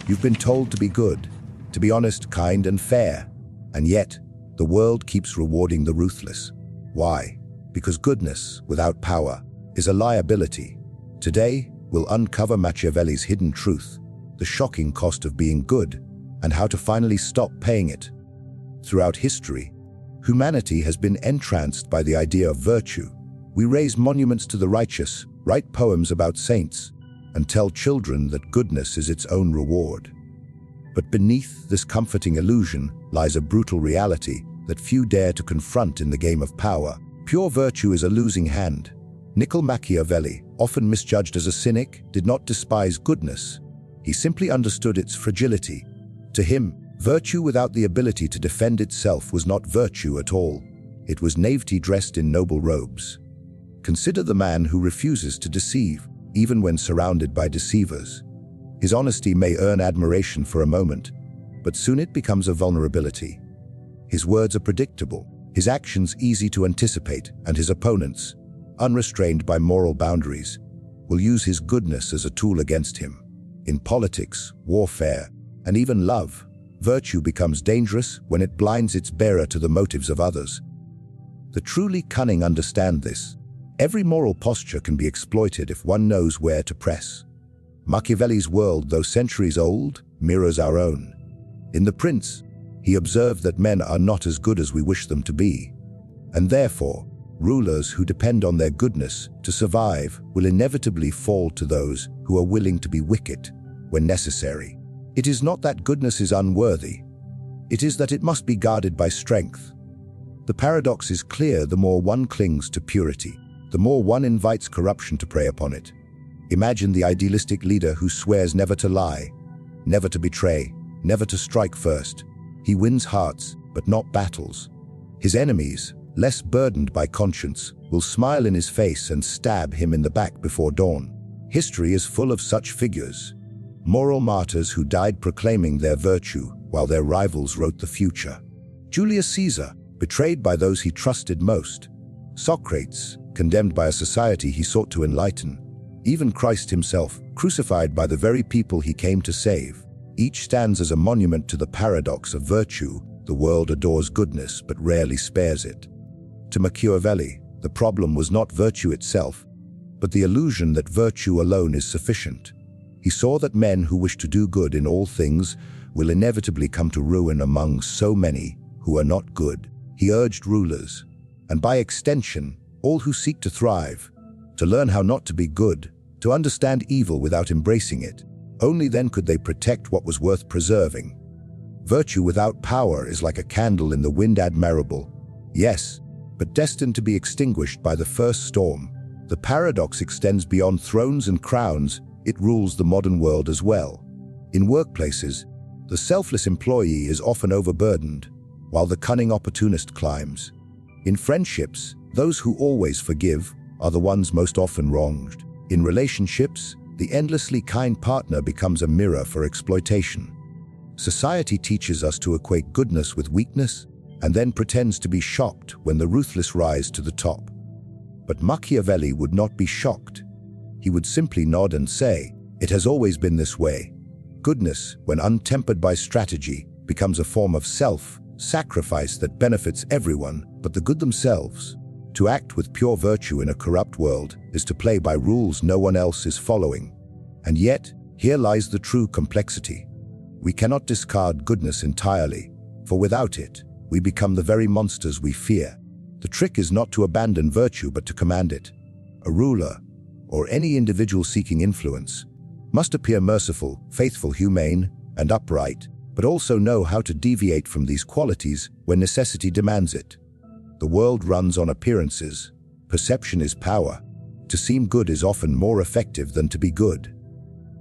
You've been told to be good, to be honest, kind, and fair. And yet, the world keeps rewarding the ruthless. Why? Because goodness, without power, is a liability. Today, we'll uncover Machiavelli's hidden truth, the shocking cost of being good, and how to finally stop paying it. Throughout history, humanity has been entranced by the idea of virtue. We raise monuments to the righteous, write poems about saints, and tell children that goodness is its own reward. But beneath this comforting illusion lies a brutal reality that few dare to confront in the game of power. Pure virtue is a losing hand. Niccolò Machiavelli, often misjudged as a cynic, did not despise goodness. He simply understood its fragility. To him, virtue without the ability to defend itself was not virtue at all. It was naivety dressed in noble robes. Consider the man who refuses to deceive, even when surrounded by deceivers. His honesty may earn admiration for a moment, but soon it becomes a vulnerability. His words are predictable, his actions easy to anticipate, and his opponents, unrestrained by moral boundaries, will use his goodness as a tool against him. In politics, warfare, and even love, virtue becomes dangerous when it blinds its bearer to the motives of others. The truly cunning understand this. Every moral posture can be exploited if one knows where to press. Machiavelli's world, though centuries old, mirrors our own. In The Prince, he observed that men are not as good as we wish them to be, and therefore, rulers who depend on their goodness to survive will inevitably fall to those who are willing to be wicked when necessary. It is not that goodness is unworthy. It is that it must be guarded by strength. The paradox is clear: the more one clings to purity, the more one invites corruption to prey upon it. Imagine the idealistic leader who swears never to lie, never to betray, never to strike first. He wins hearts, but not battles. His enemies, less burdened by conscience, will smile in his face and stab him in the back before dawn. History is full of such figures, moral martyrs who died proclaiming their virtue while their rivals wrote the future. Julius Caesar, betrayed by those he trusted most. Socrates, condemned by a society he sought to enlighten. Even Christ himself, crucified by the very people he came to save. Each stands as a monument to the paradox of virtue. The world adores goodness but rarely spares it. To Machiavelli, the problem was not virtue itself, but the illusion that virtue alone is sufficient. He saw that men who wish to do good in all things will inevitably come to ruin among so many who are not good. He urged rulers, and by extension, all who seek to thrive, to learn how not to be good, to understand evil without embracing it. Only then could they protect what was worth preserving. Virtue without power is like a candle in the wind, admirable, yes, but destined to be extinguished by the first storm. The paradox extends beyond thrones and crowns. It rules the modern world as well. In workplaces, the selfless employee is often overburdened, while the cunning opportunist climbs. In friendships, those who always forgive are the ones most often wronged. In relationships, the endlessly kind partner becomes a mirror for exploitation. Society teaches us to equate goodness with weakness and then pretends to be shocked when the ruthless rise to the top. But Machiavelli would not be shocked. He would simply nod and say, "It has always been this way." Goodness, when untempered by strategy, becomes a form of self-sacrifice that benefits everyone but the good themselves. To act with pure virtue in a corrupt world is to play by rules no one else is following. And yet, here lies the true complexity. We cannot discard goodness entirely, for without it, we become the very monsters we fear. The trick is not to abandon virtue but to command it. A ruler, or any individual seeking influence, must appear merciful, faithful, humane, and upright, but also know how to deviate from these qualities when necessity demands it. The world runs on appearances. Perception is power. To seem good is often more effective than to be good.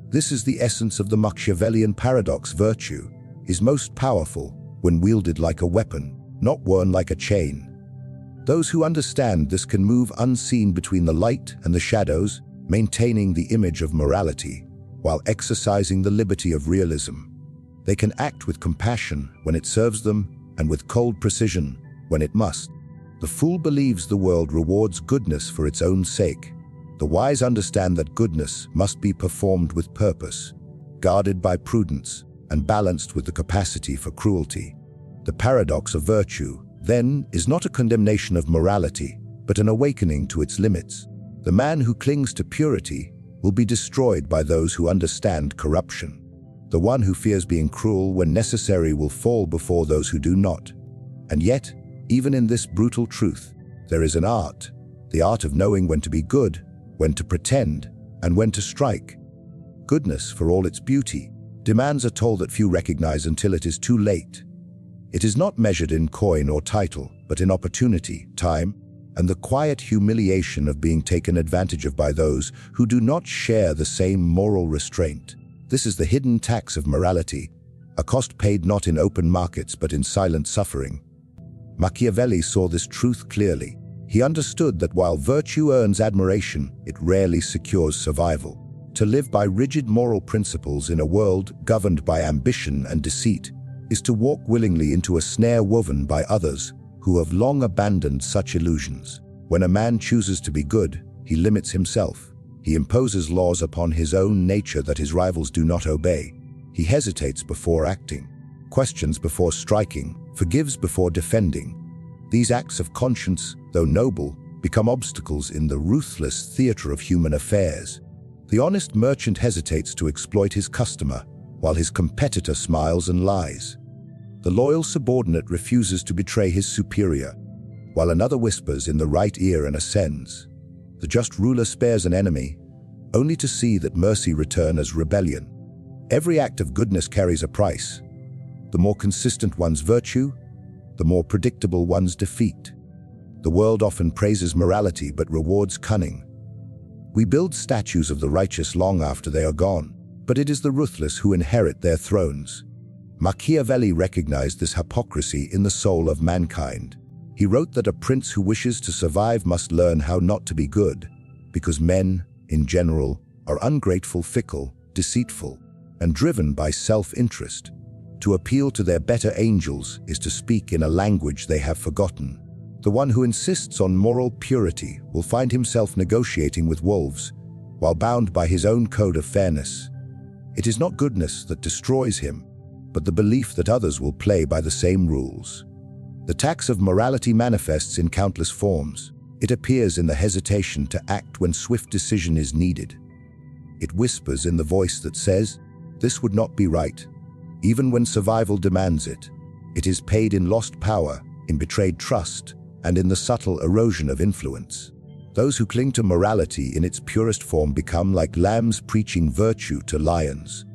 This is the essence of the Machiavellian paradox. Virtue is most powerful when wielded like a weapon, not worn like a chain. Those who understand this can move unseen between the light and the shadows, maintaining the image of morality, while exercising the liberty of realism. They can act with compassion when it serves them, and with cold precision when it must. The fool believes the world rewards goodness for its own sake. The wise understand that goodness must be performed with purpose. guarded by prudence, and balanced with the capacity for cruelty. The paradox of virtue, then, is not a condemnation of morality, but an awakening to its limits. The man who clings to purity will be destroyed by those who understand corruption. The one who fears being cruel when necessary will fall before those who do not. And yet, even in this brutal truth, there is an art, the art of knowing when to be good, when to pretend, and when to strike. Goodness, for all its beauty, demands a toll that few recognize until it is too late. It is not measured in coin or title, but in opportunity, time, and the quiet humiliation of being taken advantage of by those who do not share the same moral restraint. This is the hidden tax of morality, a cost paid not in open markets but in silent suffering. Machiavelli saw this truth clearly. He understood that while virtue earns admiration, it rarely secures survival. To live by rigid moral principles in a world governed by ambition and deceit is to walk willingly into a snare woven by others who have long abandoned such illusions. When a man chooses to be good, he limits himself. He imposes laws upon his own nature that his rivals do not obey. He hesitates before acting, questions before striking, forgives before defending. These acts of conscience, though noble, become obstacles in the ruthless theater of human affairs. The honest merchant hesitates to exploit his customer, while his competitor smiles and lies. The loyal subordinate refuses to betray his superior, while another whispers in the right ear and ascends. The just ruler spares an enemy, only to see that mercy return as rebellion. Every act of goodness carries a price. The more consistent one's virtue, the more predictable one's defeat. The world often praises morality but rewards cunning. We build statues of the righteous long after they are gone, but it is the ruthless who inherit their thrones. Machiavelli recognized this hypocrisy in the soul of mankind. He wrote that a prince who wishes to survive must learn how not to be good, because men, in general, are ungrateful, fickle, deceitful, and driven by self-interest. To appeal to their better angels is to speak in a language they have forgotten. The one who insists on moral purity will find himself negotiating with wolves, while bound by his own code of fairness. It is not goodness that destroys him, but the belief that others will play by the same rules. The tax of morality manifests in countless forms. It appears in the hesitation to act when swift decision is needed. It whispers in the voice that says, "This would not be right," even when survival demands it. It is paid in lost power, in betrayed trust, and in the subtle erosion of influence. Those who cling to morality in its purest form become like lambs preaching virtue to lions.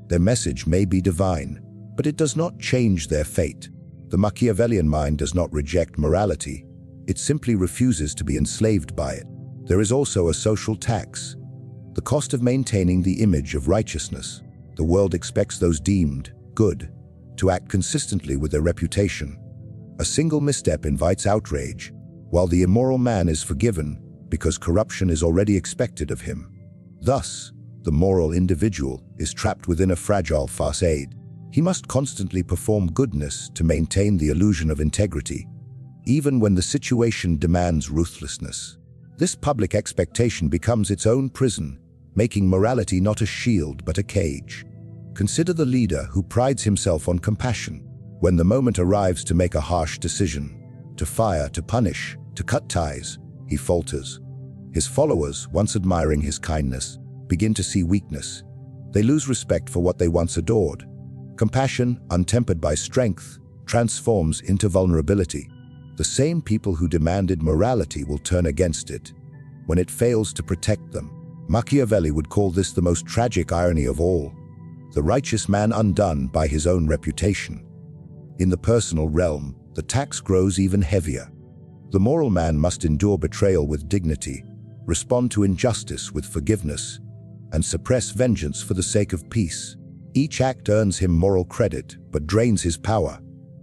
Their message may be divine, but it does not change their fate. The Machiavellian mind does not reject morality. It simply refuses to be enslaved by it. There is also a social tax, the cost of maintaining the image of righteousness. The world expects those deemed good to act consistently with their reputation. A single misstep invites outrage, while the immoral man is forgiven because corruption is already expected of him. Thus, the moral individual is trapped within a fragile facade. He must constantly perform goodness to maintain the illusion of integrity, even when the situation demands ruthlessness. This public expectation becomes its own prison, making morality not a shield but a cage. Consider the leader who prides himself on compassion. When the moment arrives to make a harsh decision, to fire, to punish, to cut ties, he falters. His followers, once admiring his kindness, begin to see weakness. They lose respect for what they once adored. Compassion, untempered by strength, transforms into vulnerability. The same people who demanded morality will turn against it when it fails to protect them. Machiavelli would call this the most tragic irony of all, the righteous man undone by his own reputation. In the personal realm, the tax grows even heavier. The moral man must endure betrayal with dignity, respond to injustice with forgiveness, and suppress vengeance for the sake of peace. Each act earns him moral credit, but drains his power.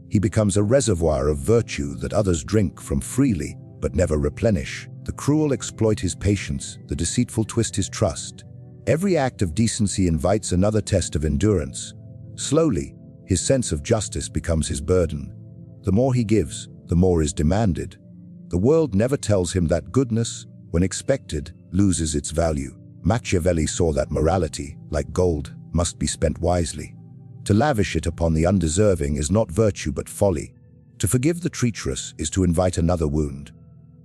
He becomes a reservoir of virtue that others drink from freely, but never replenish. The cruel exploit his patience, the deceitful twist his trust. Every act of decency invites another test of endurance. Slowly, his sense of justice becomes his burden. The more he gives, the more is demanded. The world never tells him that goodness, when expected, loses its value. Machiavelli saw that morality, like gold, must be spent wisely. To lavish it upon the undeserving is not virtue but folly. To forgive the treacherous is to invite another wound.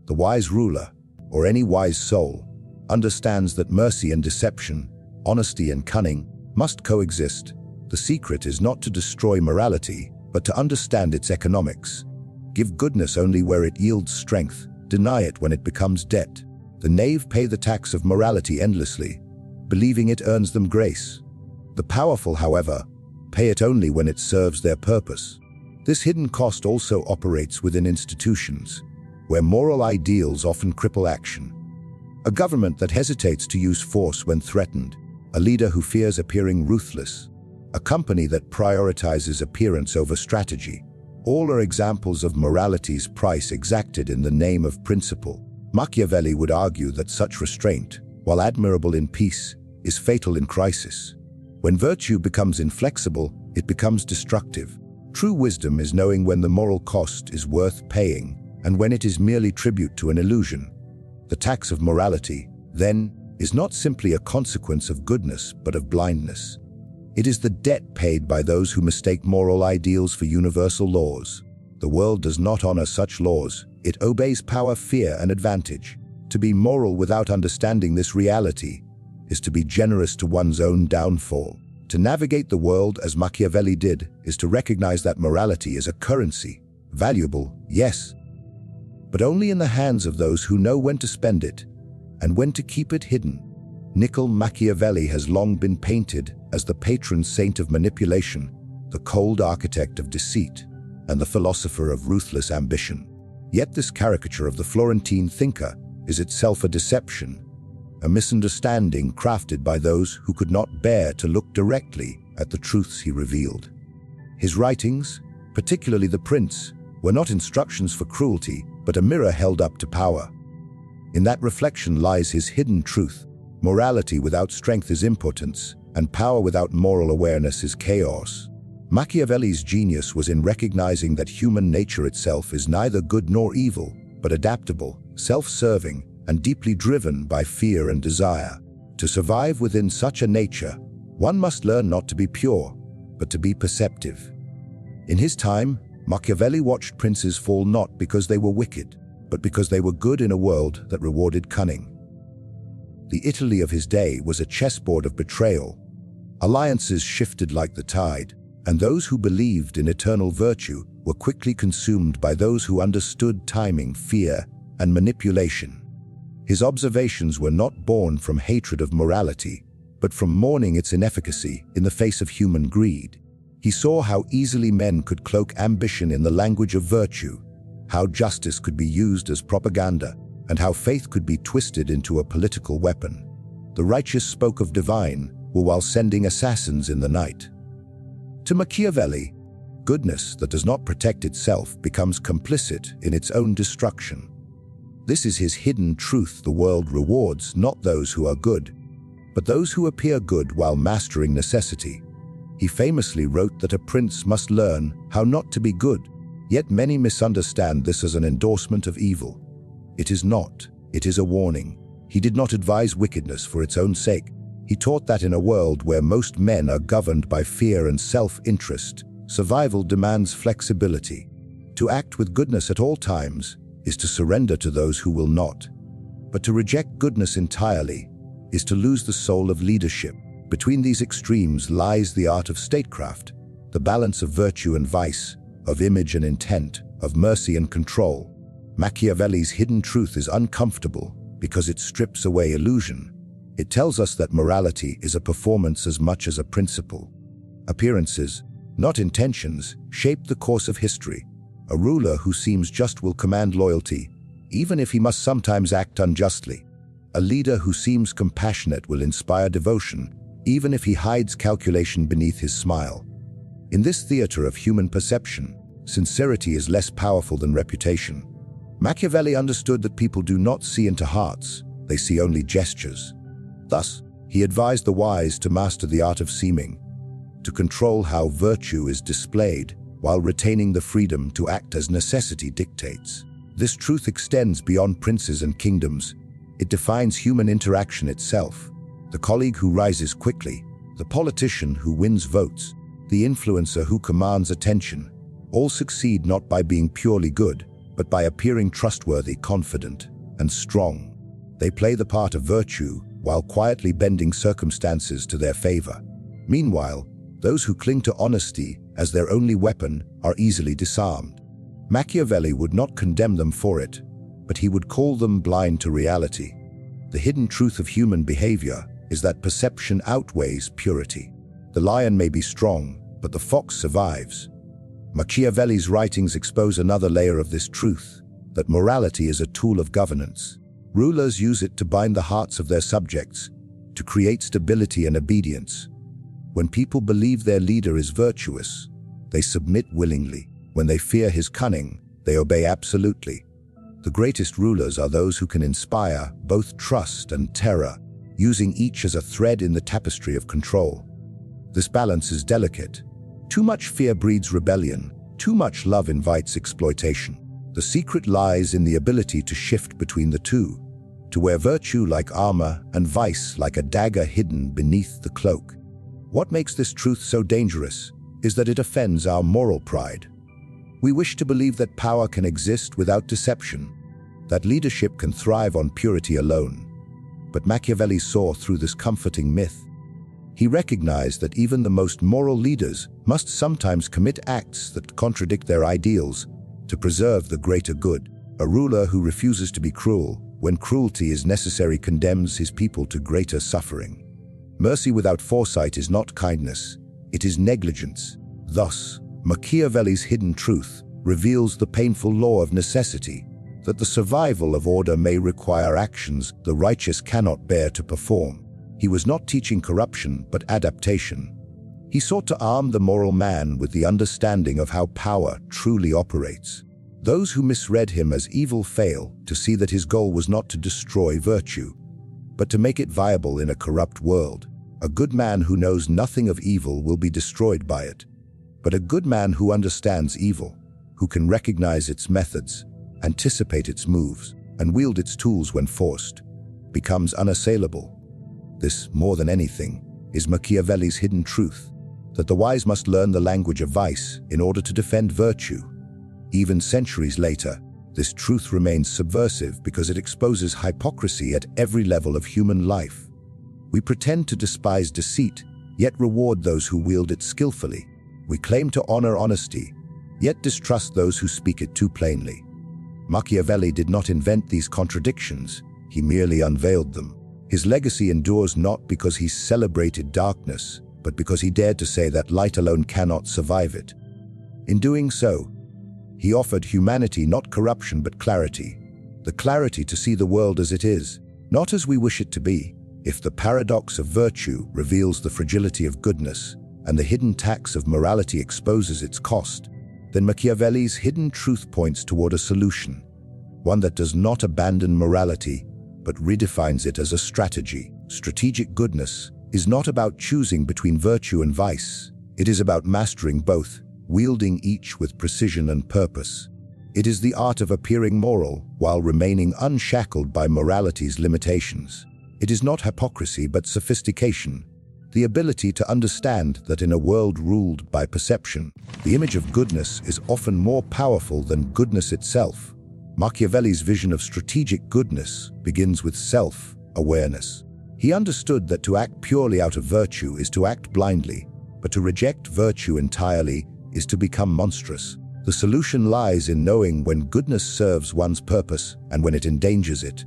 The wise ruler, or any wise soul, understands that mercy and deception, honesty and cunning, must coexist. The secret is not to destroy morality, but to understand its economics. Give goodness only where it yields strength, deny it when it becomes debt. The knave pay the tax of morality endlessly, believing it earns them grace. The powerful, however, pay it only when it serves their purpose. This hidden cost also operates within institutions, where moral ideals often cripple action. A government that hesitates to use force when threatened, a leader who fears appearing ruthless, a company that prioritizes appearance over strategy. All are examples of morality's price exacted in the name of principle. Machiavelli would argue that such restraint, while admirable in peace, is fatal in crisis. When virtue becomes inflexible, it becomes destructive. True wisdom is knowing when the moral cost is worth paying and when it is merely tribute to an illusion. The tax of morality, then, is not simply a consequence of goodness but of blindness. It is the debt paid by those who mistake moral ideals for universal laws. The world does not honor such laws. It obeys power, fear, and advantage. To be moral without understanding this reality is to be generous to one's own downfall. To navigate the world as Machiavelli did is to recognize that morality is a currency, valuable, yes, but only in the hands of those who know when to spend it and when to keep it hidden. Niccolò Machiavelli has long been painted as the patron saint of manipulation, the cold architect of deceit, and the philosopher of ruthless ambition. Yet this caricature of the Florentine thinker is itself a deception, a misunderstanding crafted by those who could not bear to look directly at the truths he revealed. His writings, particularly The Prince, were not instructions for cruelty, but a mirror held up to power. In that reflection lies his hidden truth. Morality without strength is impotence, and power without moral awareness is chaos. Machiavelli's genius was in recognizing that human nature itself is neither good nor evil, but adaptable, self-serving, and deeply driven by fear and desire. To survive within such a nature, one must learn not to be pure, but to be perceptive. In his time, Machiavelli watched princes fall not because they were wicked, but because they were good in a world that rewarded cunning. The Italy of his day was a chessboard of betrayal. Alliances shifted like the tide, and those who believed in eternal virtue were quickly consumed by those who understood timing, fear, and manipulation. His observations were not born from hatred of morality, but from mourning its inefficacy in the face of human greed. He saw how easily men could cloak ambition in the language of virtue, how justice could be used as propaganda, and how faith could be twisted into a political weapon. The righteous spoke of divine, while sending assassins in the night. To Machiavelli, goodness that does not protect itself becomes complicit in its own destruction. This is his hidden truth. The world rewards not those who are good, but those who appear good while mastering necessity. He famously wrote that a prince must learn how not to be good, yet many misunderstand this as an endorsement of evil. It is not, it is a warning. He did not advise wickedness for its own sake. He taught that in a world where most men are governed by fear and self-interest, survival demands flexibility. To act with goodness at all times is to surrender to those who will not. But to reject goodness entirely is to lose the soul of leadership. Between these extremes lies the art of statecraft, the balance of virtue and vice, of image and intent, of mercy and control. Machiavelli's hidden truth is uncomfortable because it strips away illusion. It tells us that morality is a performance as much as a principle. Appearances, not intentions, shape the course of history. A ruler who seems just will command loyalty, even if he must sometimes act unjustly. A leader who seems compassionate will inspire devotion, even if he hides calculation beneath his smile. In this theater of human perception, sincerity is less powerful than reputation. Machiavelli understood that people do not see into hearts, they see only gestures. Thus, he advised the wise to master the art of seeming, to control how virtue is displayed while retaining the freedom to act as necessity dictates. This truth extends beyond princes and kingdoms. It defines human interaction itself. The colleague who rises quickly, The politician who wins votes, the influencer who commands attention, all succeed not by being purely good, but by appearing trustworthy, confident, and strong. They play the part of virtue while quietly bending circumstances to their favor. Meanwhile, those who cling to honesty as their only weapon are easily disarmed. Machiavelli would not condemn them for it, but he would call them blind to reality. The hidden truth of human behavior is that perception outweighs purity. The lion may be strong, but the fox survives. Machiavelli's writings expose another layer of this truth, that morality is a tool of governance. Rulers use it to bind the hearts of their subjects, to create stability and obedience. When people believe their leader is virtuous, they submit willingly. When they fear his cunning, they obey absolutely. The greatest rulers are those who can inspire both trust and terror, using each as a thread in the tapestry of control. This balance is delicate. Too much fear breeds rebellion. Too much love invites exploitation. The secret lies in the ability to shift between the two, to wear virtue like armor and vice like a dagger hidden beneath the cloak. What makes this truth so dangerous is that it offends our moral pride. We wish to believe that power can exist without deception, that leadership can thrive on purity alone. But Machiavelli saw through this comforting myth. He recognized that even the most moral leaders must sometimes commit acts that contradict their ideals to preserve the greater good. A ruler who refuses to be cruel when cruelty is necessary condemns his people to greater suffering. Mercy without foresight is not kindness, it is negligence. Thus, Machiavelli's hidden truth reveals the painful law of necessity, that the survival of order may require actions the righteous cannot bear to perform. He was not teaching corruption, but adaptation. He sought to arm the moral man with the understanding of how power truly operates. Those who misread him as evil fail to see that his goal was not to destroy virtue, but to make it viable in a corrupt world. A good man who knows nothing of evil will be destroyed by it. But a good man who understands evil, who can recognize its methods, anticipate its moves, and wield its tools when forced, becomes unassailable. This, more than anything, is Machiavelli's hidden truth, that the wise must learn the language of vice in order to defend virtue. Even centuries later, this truth remains subversive because it exposes hypocrisy at every level of human life. We pretend to despise deceit, yet reward those who wield it skillfully. We claim to honor honesty, yet distrust those who speak it too plainly. Machiavelli did not invent these contradictions, he merely unveiled them. His legacy endures not because he celebrated darkness, but because he dared to say that light alone cannot survive it. In doing so, he offered humanity not corruption but clarity, the clarity to see the world as it is, not as we wish it to be. If the paradox of virtue reveals the fragility of goodness, and the hidden tax of morality exposes its cost, then Machiavelli's hidden truth points toward a solution, one that does not abandon morality, but redefines it as a strategy. Strategic goodness is not about choosing between virtue and vice. It is about mastering both, wielding each with precision and purpose. It is the art of appearing moral while remaining unshackled by morality's limitations. It is not hypocrisy but sophistication, the ability to understand that in a world ruled by perception, the image of goodness is often more powerful than goodness itself. Machiavelli's vision of strategic goodness begins with self-awareness. He understood that to act purely out of virtue is to act blindly, but to reject virtue entirely is to become monstrous. The solution lies in knowing when goodness serves one's purpose and when it endangers it.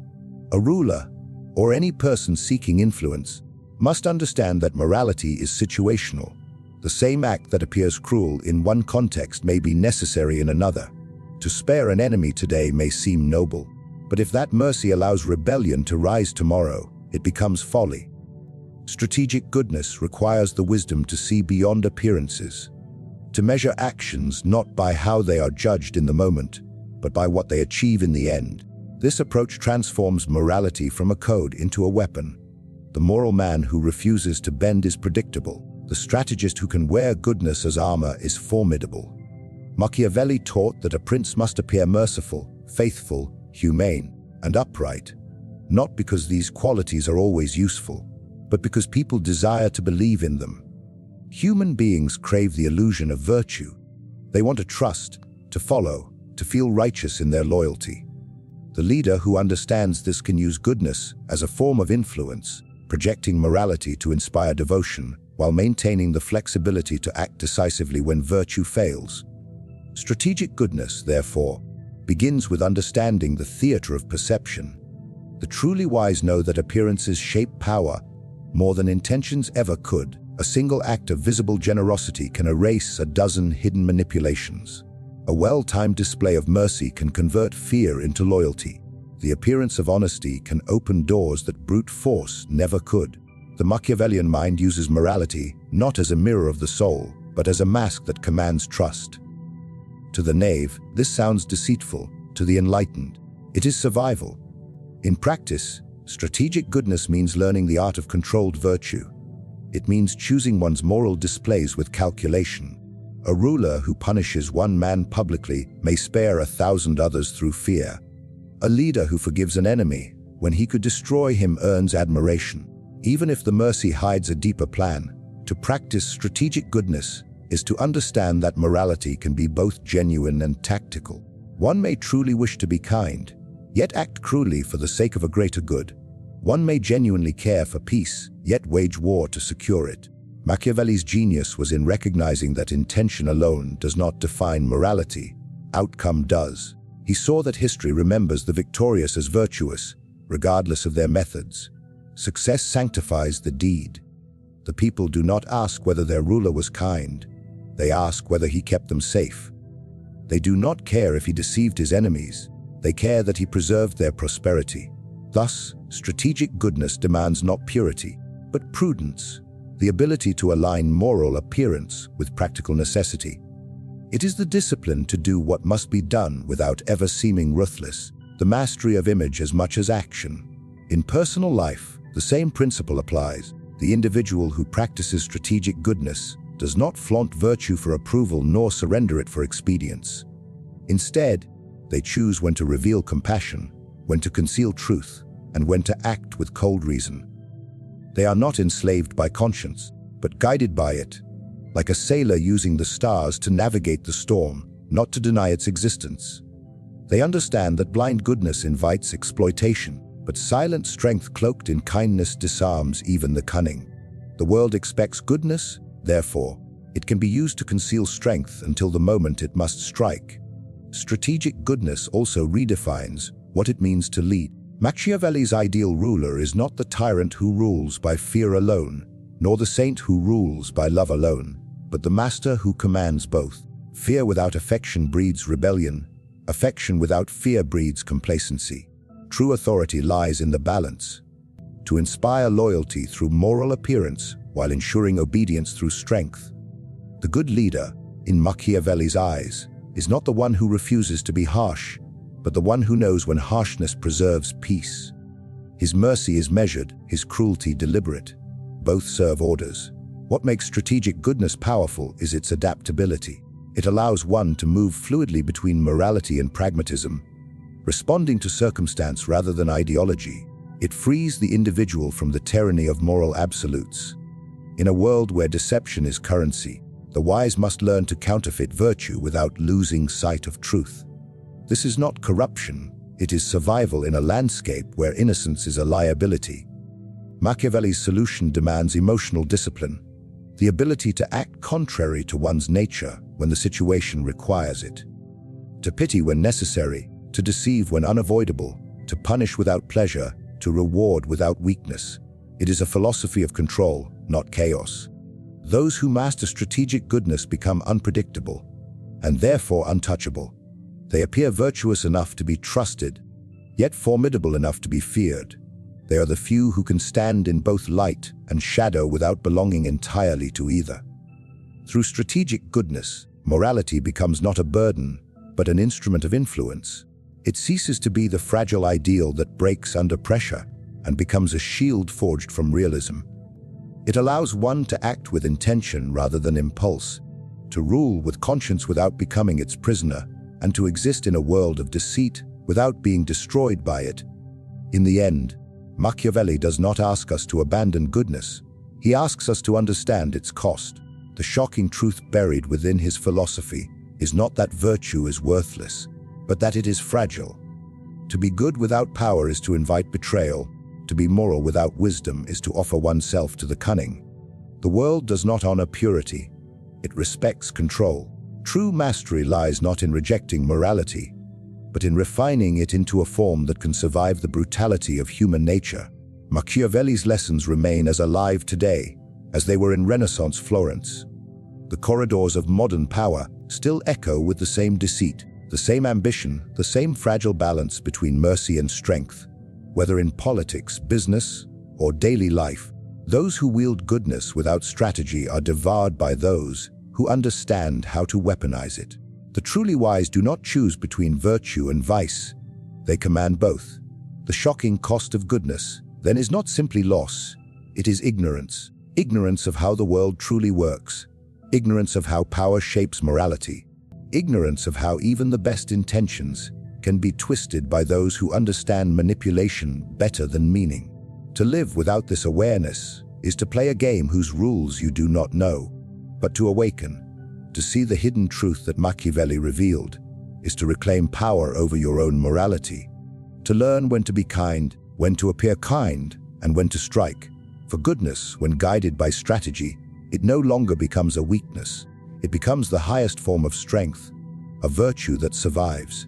A ruler, or any person seeking influence, must understand that morality is situational. The same act that appears cruel in one context may be necessary in another. To spare an enemy today may seem noble, but if that mercy allows rebellion to rise tomorrow, it becomes folly. Strategic goodness requires the wisdom to see beyond appearances, to measure actions not by how they are judged in the moment, but by what they achieve in the end. This approach transforms morality from a code into a weapon. The moral man who refuses to bend is predictable. The strategist who can wear goodness as armor is formidable. Machiavelli taught that a prince must appear merciful, faithful, humane, and upright, not because these qualities are always useful, but because people desire to believe in them. Human beings crave the illusion of virtue. They want to trust, to follow, to feel righteous in their loyalty. The leader who understands this can use goodness as a form of influence, projecting morality to inspire devotion, while maintaining the flexibility to act decisively when virtue fails. Strategic goodness, therefore, begins with understanding the theater of perception. The truly wise know that appearances shape power more than intentions ever could. A single act of visible generosity can erase a dozen hidden manipulations. A well-timed display of mercy can convert fear into loyalty. The appearance of honesty can open doors that brute force never could. The Machiavellian mind uses morality not as a mirror of the soul, but as a mask that commands trust. To the knave, this sounds deceitful. To the enlightened, it is survival. In practice, strategic goodness means learning the art of controlled virtue. It means choosing one's moral displays with calculation. A ruler who punishes one man publicly may spare 1,000 others through fear. A leader who forgives an enemy when he could destroy him earns admiration, even if the mercy hides a deeper plan. To practice strategic goodness is to understand that morality can be both genuine and tactical. One may truly wish to be kind, yet act cruelly for the sake of a greater good. One may genuinely care for peace, yet wage war to secure it. Machiavelli's genius was in recognizing that intention alone does not define morality. Outcome does. He saw that history remembers the victorious as virtuous, regardless of their methods. Success sanctifies the deed. The people do not ask whether their ruler was kind. They ask whether he kept them safe. They do not care if he deceived his enemies. They care that he preserved their prosperity. Thus, strategic goodness demands not purity, but prudence, the ability to align moral appearance with practical necessity. It is the discipline to do what must be done without ever seeming ruthless, the mastery of image as much as action. In personal life, the same principle applies. The individual who practices strategic goodness does not flaunt virtue for approval nor surrender it for expedience. Instead, they choose when to reveal compassion, when to conceal truth, and when to act with cold reason. They are not enslaved by conscience, but guided by it, like a sailor using the stars to navigate the storm, not to deny its existence. They understand that blind goodness invites exploitation, but silent strength cloaked in kindness disarms even the cunning. The world expects goodness, therefore, it can be used to conceal strength until the moment it must strike. Strategic goodness also redefines what it means to lead. Machiavelli's ideal ruler is not the tyrant who rules by fear alone, nor the saint who rules by love alone, but the master who commands both. Fear without affection breeds rebellion. Affection without fear breeds complacency. True authority lies in the balance. To inspire loyalty through moral appearance while ensuring obedience through strength. The good leader, in Machiavelli's eyes, is not the one who refuses to be harsh, but the one who knows when harshness preserves peace. His mercy is measured, his cruelty deliberate. Both serve orders. What makes strategic goodness powerful is its adaptability. It allows one to move fluidly between morality and pragmatism, responding to circumstance rather than ideology. It frees the individual from the tyranny of moral absolutes. In a world where deception is currency, the wise must learn to counterfeit virtue without losing sight of truth. This is not corruption, it is survival in a landscape where innocence is a liability. Machiavelli's solution demands emotional discipline, the ability to act contrary to one's nature when the situation requires it. To pity when necessary, to deceive when unavoidable, to punish without pleasure, to reward without weakness. It is a philosophy of control, not chaos. Those who master strategic goodness become unpredictable, and therefore untouchable. They appear virtuous enough to be trusted, yet formidable enough to be feared. They are the few who can stand in both light and shadow without belonging entirely to either. Through strategic goodness, morality becomes not a burden, but an instrument of influence. It ceases to be the fragile ideal that breaks under pressure and becomes a shield forged from realism. It allows one to act with intention rather than impulse, to rule with conscience without becoming its prisoner, and to exist in a world of deceit without being destroyed by it. In the end, Machiavelli does not ask us to abandon goodness. He asks us to understand its cost. The shocking truth buried within his philosophy is not that virtue is worthless, but that it is fragile. To be good without power is to invite betrayal. To be moral without wisdom is to offer oneself to the cunning. The world does not honor purity. It respects control. True mastery lies not in rejecting morality, but in refining it into a form that can survive the brutality of human nature. Machiavelli's lessons remain as alive today as they were in Renaissance Florence. The corridors of modern power still echo with the same deceit, the same ambition, the same fragile balance between mercy and strength. Whether in politics, business, or daily life, those who wield goodness without strategy are devoured by those who understand how to weaponize it. The truly wise do not choose between virtue and vice. They command both. The shocking cost of goodness, then, is not simply loss. It is ignorance. Ignorance of how the world truly works. Ignorance of how power shapes morality. Ignorance of how even the best intentions can be twisted by those who understand manipulation better than meaning. To live without this awareness is to play a game whose rules you do not know. But to awaken, to see the hidden truth that Machiavelli revealed, is to reclaim power over your own morality. To learn when to be kind, when to appear kind, and when to strike. For goodness, when guided by strategy, it no longer becomes a weakness. It becomes the highest form of strength, a virtue that survives.